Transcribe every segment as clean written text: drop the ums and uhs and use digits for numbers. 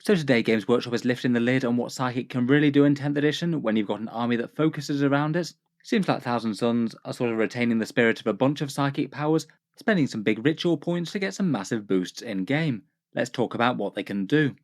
So today Games Workshop is lifting the lid on what Psychic can really do in 10th edition when you've got an army that focuses around it. Seems like Thousand Suns are sort of retaining the spirit of a bunch of psychic powers, spending some big ritual points to get some massive boosts in game. Let's talk about what they can do.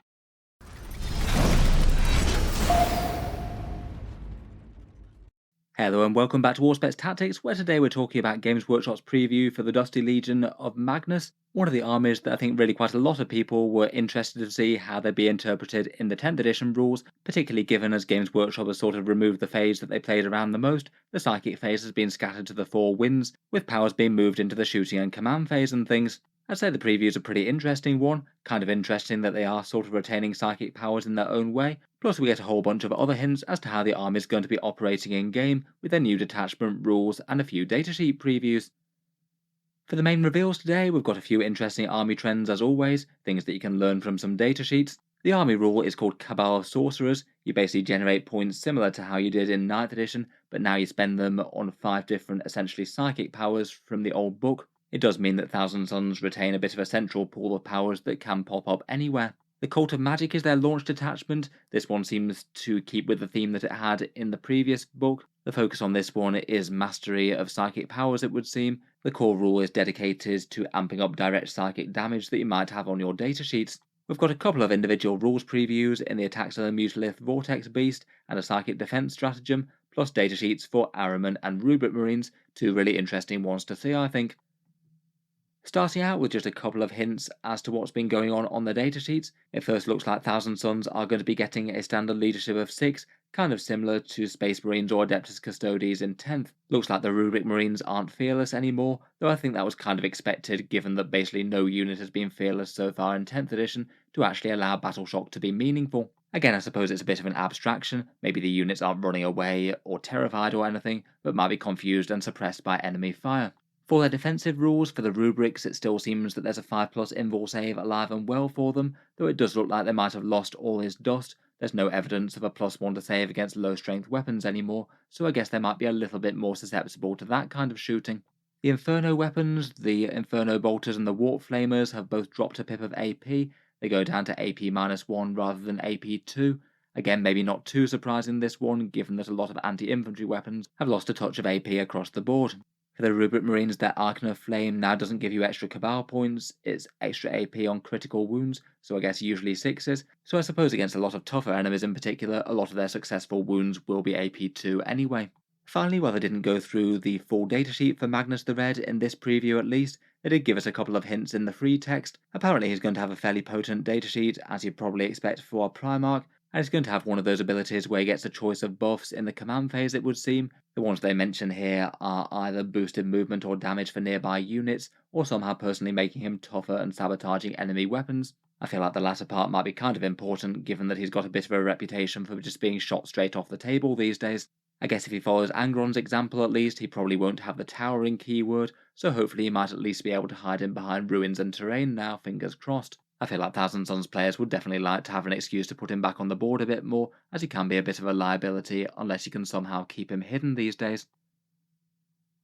Hello and welcome back to Warspets Tactics, where today we're talking about Games Workshop's preview for the Dusty Legion of Magnus, one of the armies that I think really quite a lot of people were interested to see how they'd be interpreted in the 10th edition rules, particularly given as Games Workshop has sort of removed the phase that they played around the most. The Psychic phase has been scattered to the four winds, with powers being moved into the shooting and command phase and things. I'd say the preview is a pretty interesting one, kind of interesting that they are sort of retaining psychic powers in their own way, plus we get a whole bunch of other hints as to how the army is going to be operating in game with their new detachment rules and a few datasheet previews. For the main reveals today, we've got a few interesting army trends as always, things that you can learn from some datasheets. The army rule is called Cabal of Sorcerers. You basically generate points similar to how you did in 9th edition, but now you spend them on 5 different essentially psychic powers from the old book. It does mean that Thousand Suns retain a bit of a central pool of powers that can pop up anywhere. The Cult of Magic is their launch detachment. This one seems to keep with the theme that it had in the previous book. The focus on this one is mastery of psychic powers, it would seem. The core rule is dedicated to amping up direct psychic damage that you might have on your datasheets. We've got a couple of individual rules previews in the attacks of the Mutalith Vortex Beast and a Psychic Defense Stratagem, plus datasheets for Ahriman and Rubric Marines, two really interesting ones to see I think. Starting out with just a couple of hints as to what's been going on the datasheets, it first looks like Thousand Suns are going to be getting a standard leadership of 6, kind of similar to Space Marines or Adeptus Custodes in 10th. Looks like the Rubric Marines aren't fearless anymore, though I think that was kind of expected given that basically no unit has been fearless so far in 10th edition to actually allow Battle Shock to be meaningful. Again, I suppose it's a bit of an abstraction, maybe the units aren't running away or terrified or anything, but might be confused and suppressed by enemy fire. For their defensive rules for the rubrics, it still seems that there's a 5+ invul save alive and well for them, though it does look like they might have lost all his dust. There's no evidence of a +1 to save against low strength weapons anymore, so I guess they might be a little bit more susceptible to that kind of shooting. The Inferno weapons, the Inferno Bolters and the Warp Flamers have both dropped a pip of AP. They go down to AP -1 rather than AP 2. Again, maybe not too surprising this one, given that a lot of anti-infantry weapons have lost a touch of AP across the board. For the Rubric Marines, their Arcana of Flame now doesn't give you extra Cabal points, it's extra AP on critical wounds, so I guess usually 6s, so I suppose against a lot of tougher enemies in particular, a lot of their successful wounds will be AP2 anyway. Finally, while they didn't go through the full datasheet for Magnus the Red in this preview at least, they did give us a couple of hints in the free text. Apparently he's going to have a fairly potent datasheet, as you'd probably expect for a Primarch, and he's going to have one of those abilities where he gets a choice of buffs in the command phase, it would seem. The ones they mention here are either boosted movement or damage for nearby units, or somehow personally making him tougher and sabotaging enemy weapons. I feel like the latter part might be kind of important, given that he's got a bit of a reputation for just being shot straight off the table these days. I guess if he follows Angron's example at least, he probably won't have the towering keyword, so hopefully he might at least be able to hide him behind ruins and terrain now, fingers crossed. I feel like Thousand Suns players would definitely like to have an excuse to put him back on the board a bit more, as he can be a bit of a liability unless you can somehow keep him hidden these days.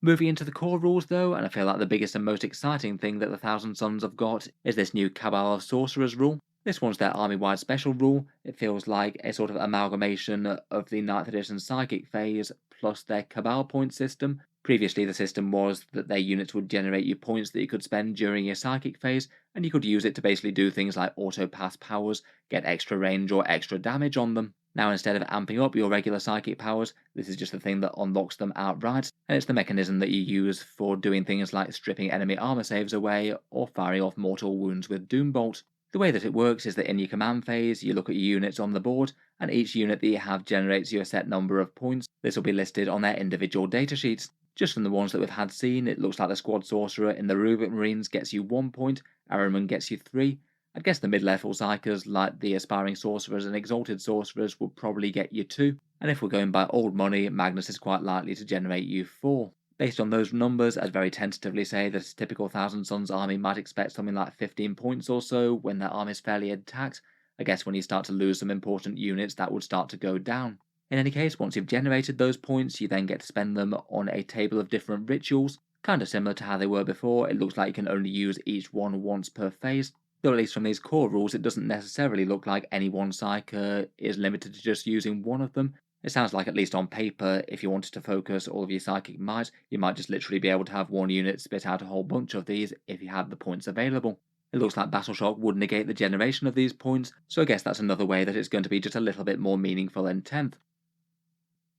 Moving into the core rules though, and I feel like the biggest and most exciting thing that the Thousand Suns have got is this new Cabal of Sorcerers rule. This one's their army-wide special rule. It feels like a sort of amalgamation of the 9th edition Psychic phase plus their Cabal point system. Previously the system was that their units would generate you points that you could spend during your Psychic phase, and you could use it to basically do things like auto-pass powers, get extra range or extra damage on them. Now instead of amping up your regular psychic powers, this is just the thing that unlocks them outright, and it's the mechanism that you use for doing things like stripping enemy armor saves away or firing off mortal wounds with Doombolt. The way that it works is that in your command phase, you look at your units on the board, and each unit that you have generates you a set number of points. This will be listed on their individual datasheets. Just from the ones that we've had seen, it looks like the Squad Sorcerer in the Rubric Marines gets you 1 point, Ahriman gets you 3, I'd guess the mid-level Psychers, like the Aspiring Sorcerers and Exalted Sorcerers, would probably get you 2, and if we're going by old money, Magnus is quite likely to generate you 4. Based on those numbers, I'd very tentatively say that a typical Thousand Suns army might expect something like 15 points or so when their army's fairly intact. I guess when you start to lose some important units, that would start to go down. In any case, once you've generated those points, you then get to spend them on a table of different rituals. Kind of similar to how they were before, it looks like you can only use each one once per phase. Though at least from these core rules, it doesn't necessarily look like any one psyker is limited to just using one of them. It sounds like, at least on paper, if you wanted to focus all of your psychic might, you might just literally be able to have one unit spit out a whole bunch of these if you had the points available. It looks like Battle Shock would negate the generation of these points, so I guess that's another way that it's going to be just a little bit more meaningful in 10th.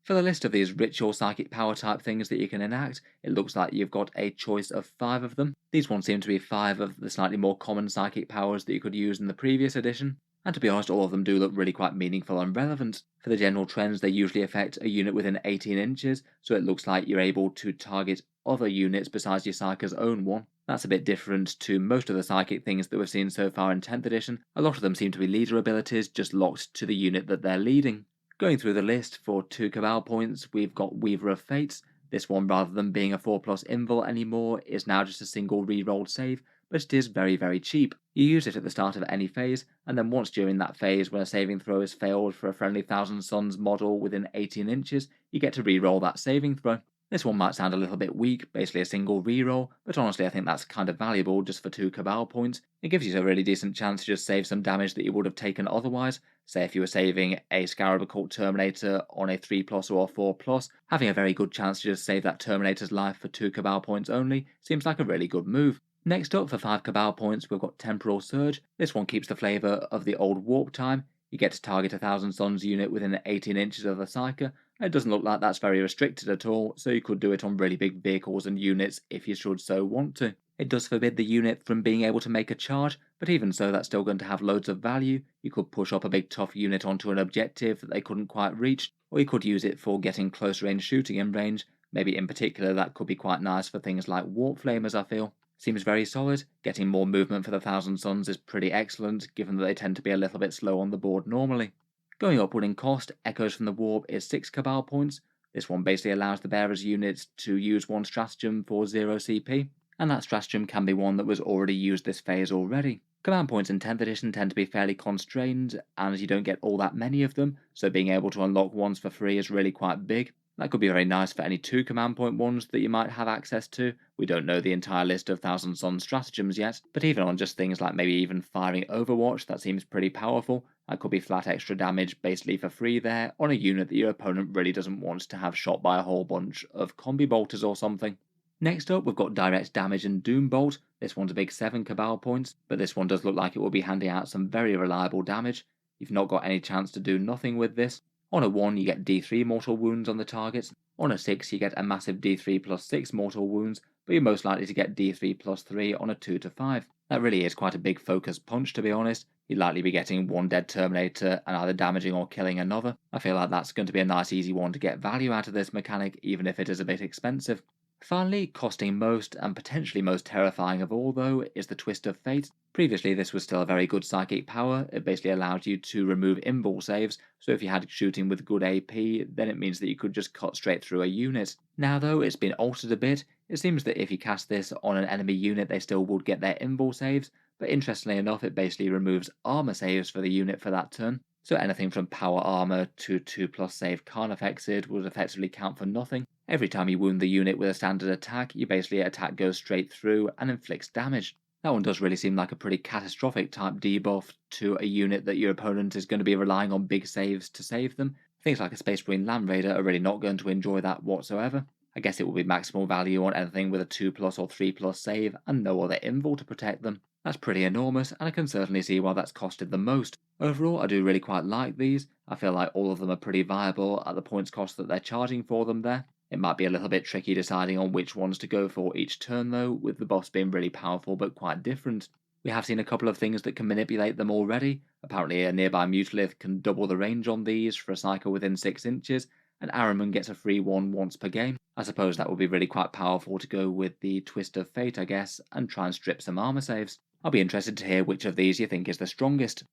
For the list of these ritual psychic power type things that you can enact, it looks like you've got a choice of 5 of them. These ones seem to be 5 of the slightly more common psychic powers that you could use in the previous edition, and to be honest, all of them do look really quite meaningful and relevant. For the general trends, they usually affect a unit within 18 inches, so it looks like you're able to target other units besides your Psyker's own one. That's a bit different to most of the psychic things that we've seen so far in 10th edition. A lot of them seem to be leader abilities just locked to the unit that they're leading. Going through the list, for 2 Cabal points, we've got Weaver of Fates. This one, rather than being a 4+ invul anymore, is now just a single re-rolled save, but it is very, very cheap. You use it at the start of any phase, and then once during that phase when a saving throw is failed for a friendly Thousand Suns model within 18 inches, you get to re-roll that saving throw. This one might sound a little bit weak, basically a single reroll, but honestly I think that's kind of valuable just for 2 Cabal points. It gives you a really decent chance to just save some damage that you would have taken otherwise. Say if you were saving a Scarab Occult Terminator on a 3+ or a 4+, having a very good chance to just save that Terminator's life for 2 Cabal points only seems like a really good move. Next up, for 5 Cabal points, we've got Temporal Surge. This one keeps the flavour of the old warp time. You get to target a Thousand Suns unit within 18 inches of the Psyker. It doesn't look like that's very restricted at all, so you could do it on really big vehicles and units if you should so want to. It does forbid the unit from being able to make a charge, but even so that's still going to have loads of value. You could push up a big tough unit onto an objective that they couldn't quite reach, or you could use it for getting close range shooting in range. Maybe in particular that could be quite nice for things like Warp Flamers, I feel. Seems very solid. Getting more movement for the Thousand Suns is pretty excellent, given that they tend to be a little bit slow on the board normally. Going upward in cost, Echoes from the Warp is 6 Cabal points. This one basically allows the bearer's units to use one stratagem for 0 CP, and that stratagem can be one that was already used this phase already. Command points in 10th edition tend to be fairly constrained, and you don't get all that many of them, so being able to unlock ones for free is really quite big. That could be very nice for any 2 command point ones that you might have access to. We don't know the entire list of Thousand Sun stratagems yet, but even on just things like maybe even firing Overwatch, that seems pretty powerful. That could be flat extra damage basically for free there on a unit that your opponent really doesn't want to have shot by a whole bunch of combi bolters or something. Next up, we've got Direct Damage and Doom Bolt. This one's a big 7 Cabal points, but this one does look like it will be handing out some very reliable damage. You've not got any chance to do nothing with this. On a 1, you get D3 mortal wounds on the targets. On a 6, you get a massive D3 plus 6 mortal wounds, but you're most likely to get D3 plus 3 on a 2 to 5. That really is quite a big focused punch, to be honest. You'd likely be getting one dead Terminator and either damaging or killing another. I feel like that's going to be a nice easy one to get value out of this mechanic, even if it is a bit expensive. Finally, costing most and potentially most terrifying of all though is the Twist of Fate. Previously this was still a very good psychic power. It basically allowed you to remove invul saves, so if you had shooting with good AP, then it means that you could just cut straight through a unit. Now though, it's been altered a bit. It seems that if you cast this on an enemy unit they still would get their invul saves, but interestingly enough it basically removes armor saves for the unit for that turn. So anything from power armor to 2+ save Carnifexed would effectively count for nothing. Every time you wound the unit with a standard attack, you basically attack goes straight through and inflicts damage. That one does really seem like a pretty catastrophic type debuff to a unit that your opponent is going to be relying on big saves to save them. Things like a Space Marine Land Raider are really not going to enjoy that whatsoever. I guess it will be maximal value on anything with a 2+ or 3+ save and no other invul to protect them. That's pretty enormous, and I can certainly see why that's costed the most. Overall, I do really quite like these. I feel like all of them are pretty viable at the points cost that they're charging for them there. It might be a little bit tricky deciding on which ones to go for each turn though, with the buffs being really powerful but quite different. We have seen a couple of things that can manipulate them already. Apparently a nearby Mutalith can double the range on these for a cycle within 6 inches, and Ahriman gets a free one once per game. I suppose that would be really quite powerful to go with the Twist of Fate, I guess, and try and strip some armor saves. I'll be interested to hear which of these you think is the strongest.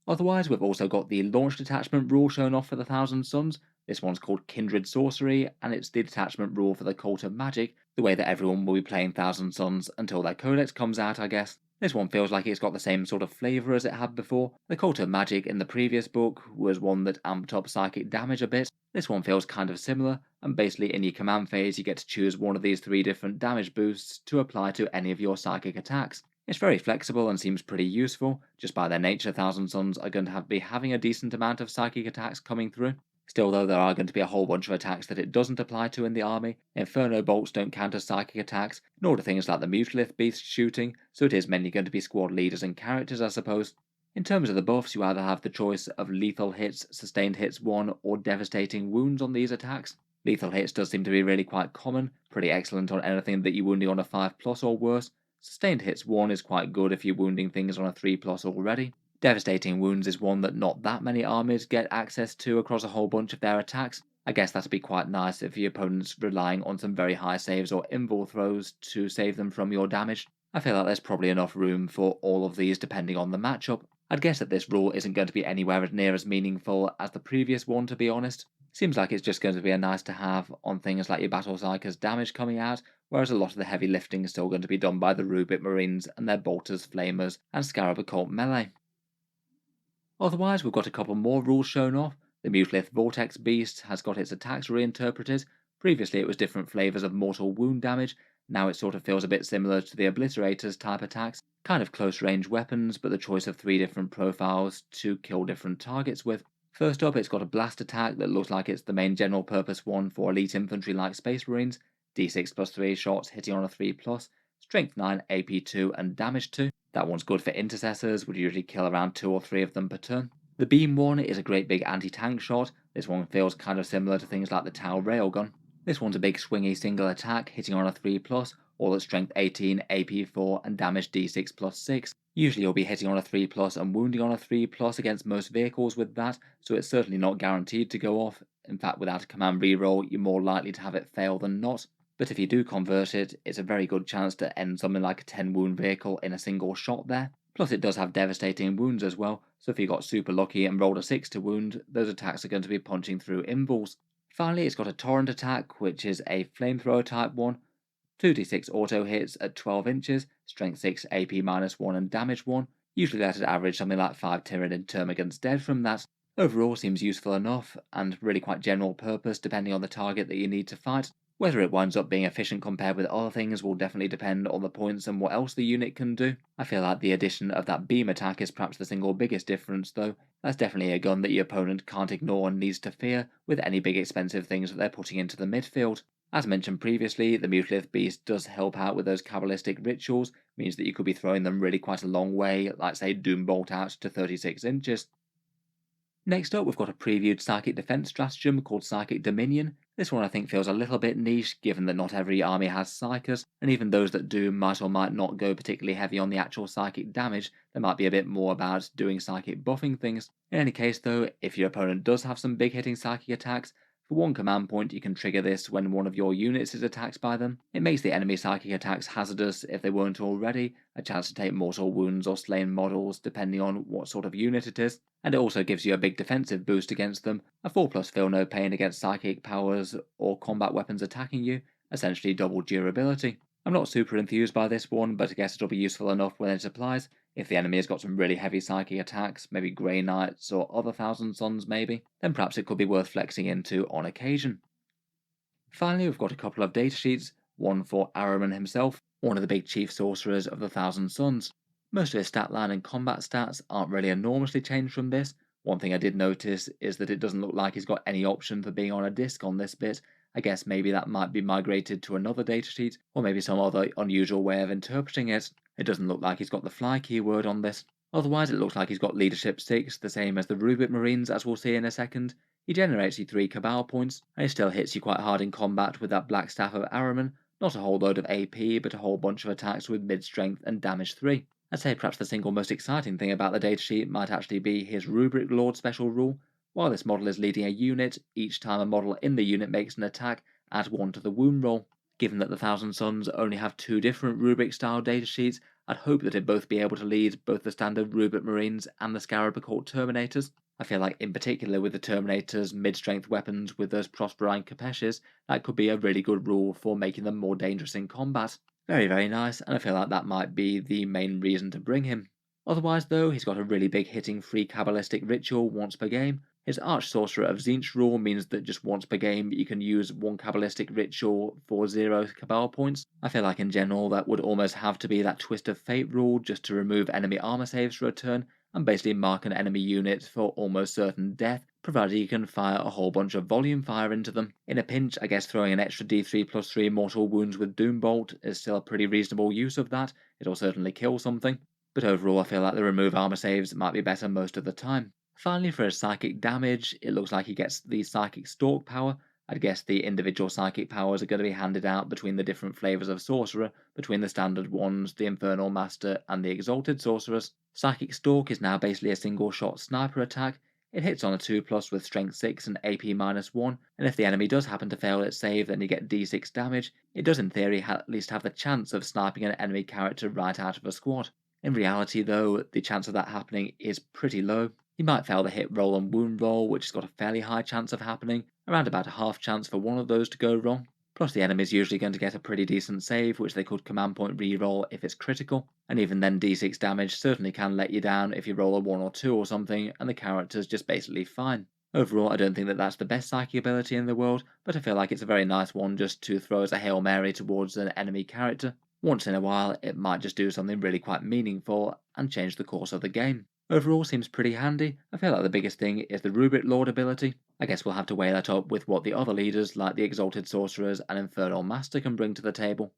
Otherwise, we've also got the launch detachment rule shown off for the Thousand Suns. This one's called Kindred Sorcery, and it's the detachment rule for the Cult of Magic, the way that everyone will be playing Thousand Suns until their codex comes out, I guess. This one feels like it's got the same sort of flavour as it had before. The Cult of Magic in the previous book was one that amped up psychic damage a bit. This one feels kind of similar, and basically in your command phase you get to choose one of these 3 different damage boosts to apply to any of your psychic attacks. It's very flexible and seems pretty useful. Just by their nature, Thousand Suns are going to be having a decent amount of psychic attacks coming through. Still though, there are going to be a whole bunch of attacks that it doesn't apply to in the army. Inferno bolts don't counter psychic attacks, nor do things like the Mutalith beast shooting, so it is mainly going to be squad leaders and characters, I suppose. In terms of the buffs, you either have the choice of lethal hits, sustained hits 1, or devastating wounds on these attacks. Lethal hits does seem to be really quite common, pretty excellent on anything that you're wounding on a 5 plus or worse. Sustained hits 1 is quite good if you're wounding things on a 3 plus already. Devastating wounds is one that not that many armies get access to across a whole bunch of their attacks. I guess that'd be quite nice if your opponent's relying on some very high saves or invul throws to save them from your damage. I feel like there's probably enough room for all of these depending on the matchup. I'd guess that this rule isn't going to be anywhere near as meaningful as the previous one, to be honest. Seems like it's just going to be a nice to have on things like your Battle Psyker's damage coming out, whereas a lot of the heavy lifting is still going to be done by the Rubric Marines and their Bolters, Flamers, and Scarab Occult melee. Otherwise, we've got a couple more rules shown off. The Mutalith Vortex Beast has got its attacks reinterpreted. Previously it was different flavours of mortal wound damage, now it sort of feels a bit similar to the Obliterators type attacks, kind of close range weapons, but the choice of 3 different profiles to kill different targets with. First up, it's got a blast attack that looks like it's the main general purpose one for elite infantry like Space Marines, d6 plus 3 shots hitting on a 3 plus, strength 9, AP 2 and damage 2. That one's good for intercessors, would usually kill around 2 or 3 of them per turn. The beam one is a great big anti-tank shot. This one feels kind of similar to things like the Tau railgun. This one's a big swingy single attack hitting on a 3 plus, all at strength 18, AP 4 and damage d6 plus 6. Usually you'll be hitting on a 3 plus and wounding on a 3 plus against most vehicles with that, so it's certainly not guaranteed to go off. In fact, without a command reroll, you're more likely to have it fail than not. But if you do convert it, it's a very good chance to end something like a 10 wound vehicle in a single shot there. Plus it does have devastating wounds as well, so if you got super lucky and rolled a 6 to wound, those attacks are going to be punching through invuls. Finally, it's got a torrent attack, which is a flamethrower type one. 2d6 auto hits at 12 inches, strength 6, AP -1 and damage 1. Usually that'd average something like 5 Tyranid Termagant's dead from that. Overall seems useful enough, and really quite general purpose depending on the target that you need to fight. Whether it winds up being efficient compared with other things will definitely depend on the points and what else the unit can do. I feel like the addition of that beam attack is perhaps the single biggest difference though. That's definitely a gun that your opponent can't ignore and needs to fear with any big expensive things that they're putting into the midfield. As mentioned previously, the Mutalith Beast does help out with those Kabbalistic rituals, means that you could be throwing them really quite a long way, like say Doom Bolt out to 36 inches. Next up, we've got a previewed Psychic Defense stratagem called Psychic Dominion. This one I think feels a little bit niche, given that not every army has Psychers, and even those that do might or might not go particularly heavy on the actual psychic damage. There might be a bit more about doing psychic buffing things. In any case though, if your opponent does have some big hitting psychic attacks, for 1 command point you can trigger this when one of your units is attacked by them. It makes the enemy psychic attacks hazardous if they weren't already, a chance to take mortal wounds or slain models depending on what sort of unit it is, and it also gives you a big defensive boost against them, a 4 plus feel no pain against psychic powers or combat weapons attacking you, essentially double durability. I'm not super enthused by this one, but I guess it'll be useful enough when it applies. If the enemy has got some really heavy psychic attacks, maybe Grey Knights or other Thousand Suns maybe, then perhaps it could be worth flexing into on occasion. Finally, we've got a couple of datasheets, one for Ahriman himself, one of the big chief sorcerers of the Thousand Suns. Most of his stat line and combat stats aren't really enormously changed from this. One thing I did notice is that it doesn't look like he's got any option for being on a disc on this bit. I guess maybe that might be migrated to another datasheet, or maybe some other unusual way of interpreting it. It doesn't look like he's got the fly keyword on this. Otherwise it looks like he's got leadership 6, the same as the Rubric Marines as we'll see in a second. He generates you 3 Cabal points, and he still hits you quite hard in combat with that Black Staff of Ahriman. Not a whole load of AP, but a whole bunch of attacks with mid-strength and damage 3. I'd say perhaps the single most exciting thing about the datasheet might actually be his Rubric Lord special rule. While this model is leading a unit, each time a model in the unit makes an attack, add 1 to the wound roll. Given that the Thousand Suns only have 2 different Rubric style datasheets, I'd hope that it'd both be able to lead both the standard Rubric Marines and the Scarab Occult Terminators. I feel like in particular with the Terminators' mid-strength weapons with those Prosperine Capeshes, that could be a really good rule for making them more dangerous in combat. Very, very nice, and I feel like that might be the main reason to bring him. Otherwise though, he's got a really big hitting free Kabbalistic ritual once per game. His Arch Sorcerer of Tzeentch rule means that just once per game you can use one Kabbalistic ritual for 0 Cabal points. I feel like in general that would almost have to be that Twist of Fate rule just to remove enemy armor saves for a turn and basically mark an enemy unit for almost certain death, provided you can fire a whole bunch of volume fire into them. In a pinch, I guess throwing an extra d3+3 mortal wounds with Doombolt is still a pretty reasonable use of that. It'll certainly kill something, but overall I feel like the remove armor saves might be better most of the time. Finally, for his psychic damage, it looks like he gets the Psychic Stalk power. I'd guess the individual psychic powers are going to be handed out between the different flavours of Sorcerer, between the standard ones, the Infernal Master, and the Exalted Sorcerers. Psychic Stalk is now basically a single shot sniper attack. It hits on a 2+ with Strength 6 and AP -1, and if the enemy does happen to fail its save, then you get d6 damage. It does in theory at least have the chance of sniping an enemy character right out of a squad. In reality though, the chance of that happening is pretty low. He might fail the hit roll and wound roll, which has got a fairly high chance of happening, around about a half chance for one of those to go wrong. Plus the enemy's usually going to get a pretty decent save, which they could command point reroll if it's critical, and even then d6 damage certainly can let you down if you roll a 1 or 2 or something and the character's just basically fine. Overall, I don't think that that's the best psychic ability in the world, but I feel like it's a very nice one just to throw as a Hail Mary towards an enemy character. Once in a while, it might just do something really quite meaningful and change the course of the game. Overall seems pretty handy. I feel like the biggest thing is the Rubric Lord ability. I guess we'll have to weigh that up with what the other leaders like the Exalted Sorcerers and Infernal Master can bring to the table.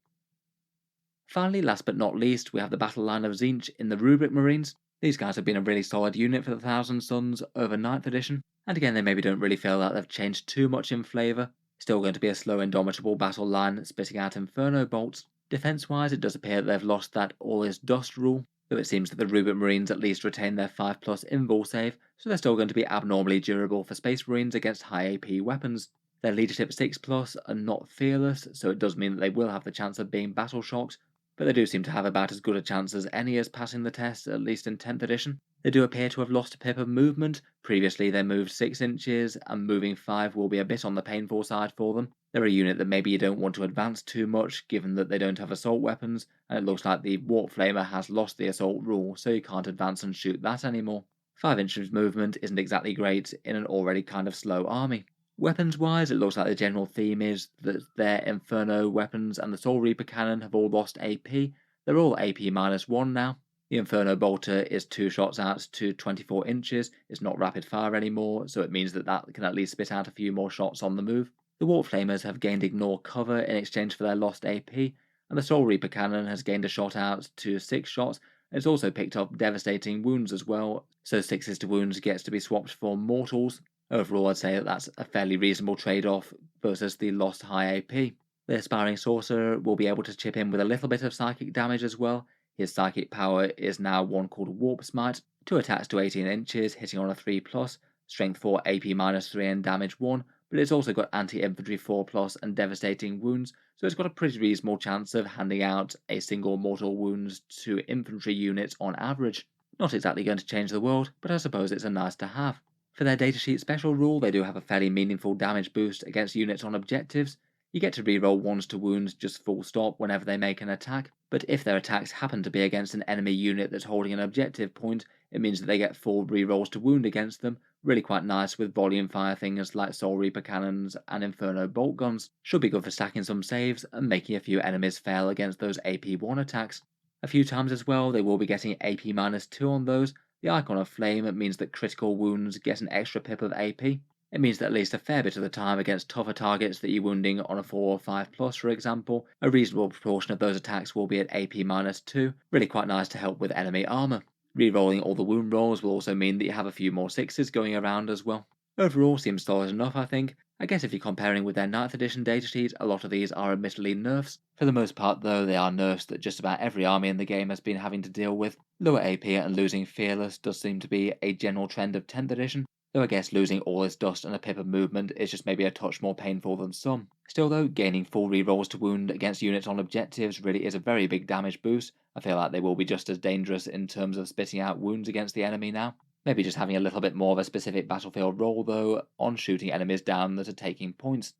Finally, last but not least, we have the battle line of Tzeentch in the Rubric Marines. These guys have been a really solid unit for the Thousand Suns over 9th edition, and again they maybe don't really feel that they've changed too much in flavour. Still going to be a slow indomitable battle line spitting out Inferno bolts. Defense wise, it does appear that they've lost that all is dust rule, though it seems that the Rubric Marines at least retain their 5+ invul save, so they're still going to be abnormally durable for Space Marines against high AP weapons. Their leadership 6+ are not fearless, so it does mean that they will have the chance of being battle shocked, but they do seem to have about as good a chance as any as passing the test, at least in 10th edition. They do appear to have lost a pip of movement. Previously they moved 6 inches, and moving 5 will be a bit on the painful side for them. They're a unit that maybe you don't want to advance too much, given that they don't have assault weapons, and it looks like the Warp Flamer has lost the assault rule, so you can't advance and shoot that anymore. 5 inches movement isn't exactly great in an already kind of slow army. Weapons-wise, it looks like the general theme is that their Inferno weapons and the Soul Reaper cannon have all lost AP. They're all AP -1 now. The Inferno bolter is 2 shots out to 24 inches. It's not rapid fire anymore, so it means that that can at least spit out a few more shots on the move. The Warp Flamers have gained Ignore Cover in exchange for their lost AP, and the Soul Reaper cannon has gained a shot out to 6 shots. It's also picked up Devastating Wounds as well, so 6s to wounds gets to be swapped for Mortals. Overall, I'd say that that's a fairly reasonable trade-off versus the lost high AP. The Aspiring Sorcerer will be able to chip in with a little bit of psychic damage as well. His psychic power is now one called Warp Smite, 2 attacks to 18 inches, hitting on a 3+, Strength 4 AP -3 and damage 1, but it's also got Anti-Infantry 4+ and Devastating Wounds, so it's got a pretty reasonable chance of handing out a single mortal wounds to infantry units on average. Not exactly going to change the world, but I suppose it's a nice to have. For their datasheet special rule, they do have a fairly meaningful damage boost against units on objectives. You get to reroll 1s to wounds just full stop whenever they make an attack, but if their attacks happen to be against an enemy unit that's holding an objective point, it means that they get 4 rerolls to wound against them. Really quite nice with volume fire things like Soul Reaper cannons and Inferno bolt guns. Should be good for stacking some saves and making a few enemies fail against those AP1 attacks. A few times as well, they will be getting AP -2 on those. The Icon of Flame means that critical wounds get an extra pip of AP. It means that at least a fair bit of the time against tougher targets that you're wounding on a 4 or 5+, for example, a reasonable proportion of those attacks will be at AP -2, really quite nice to help with enemy armour. Rerolling all the wound rolls will also mean that you have a few more 6s going around as well. Overall seems solid enough, I think. I guess if you're comparing with their 9th edition datasheet, a lot of these are admittedly nerfs. For the most part though, they are nerfs that just about every army in the game has been having to deal with. Lower AP and losing Fearless does seem to be a general trend of 10th edition, though I guess losing all its dust and a pip of movement is just maybe a touch more painful than some. Still though, gaining full rerolls to wound against units on objectives really is a very big damage boost. I feel like they will be just as dangerous in terms of spitting out wounds against the enemy now. Maybe just having a little bit more of a specific battlefield role though, on shooting enemies down that are taking points.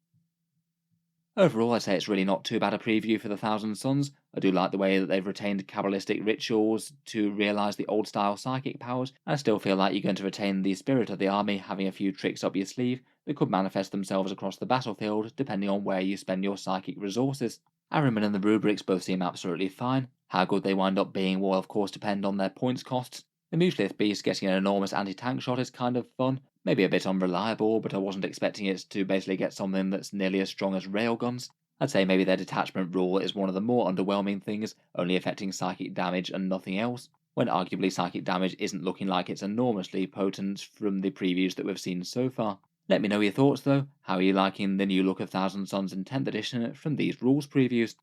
Overall, I'd say it's really not too bad a preview for the Thousand Sons. I do like the way that they've retained Kabbalistic rituals to realise the old style psychic powers, and I still feel like you're going to retain the spirit of the army, having a few tricks up your sleeve that could manifest themselves across the battlefield depending on where you spend your psychic resources. Ahriman and the Rubrics both seem absolutely fine. How good they wind up being will of course depend on their points costs. The Mutalith beast getting an enormous anti-tank shot is kind of fun, maybe a bit unreliable, but I wasn't expecting it to basically get something that's nearly as strong as railguns. I'd say maybe their detachment rule is one of the more underwhelming things, only affecting psychic damage and nothing else, when arguably psychic damage isn't looking like it's enormously potent from the previews that we've seen so far. Let me know your thoughts though. How are you liking the new look of Thousand Sons in 10th edition from these rules previews?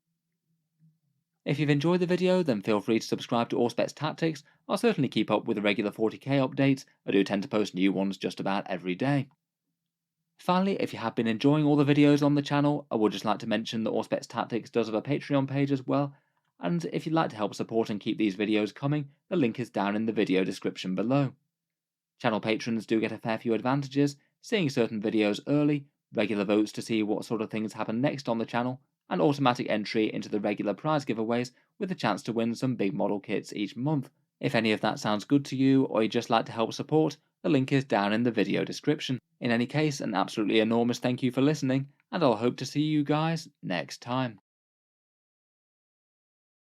If you've enjoyed the video, then feel free to subscribe to Auspex Tactics. I'll certainly keep up with the regular 40k updates. I do tend to post new ones just about every day. Finally, if you have been enjoying all the videos on the channel, I would just like to mention that Auspex Tactics does have a Patreon page as well, and if you'd like to help support and keep these videos coming, the link is down in the video description below. Channel patrons do get a fair few advantages, seeing certain videos early, regular votes to see what sort of things happen next on the channel, and automatic entry into the regular prize giveaways with a chance to win some big model kits each month. If any of that sounds good to you, or you'd just like to help support, the link is down in the video description. In any case, an absolutely enormous thank you for listening, and I'll hope to see you guys next time.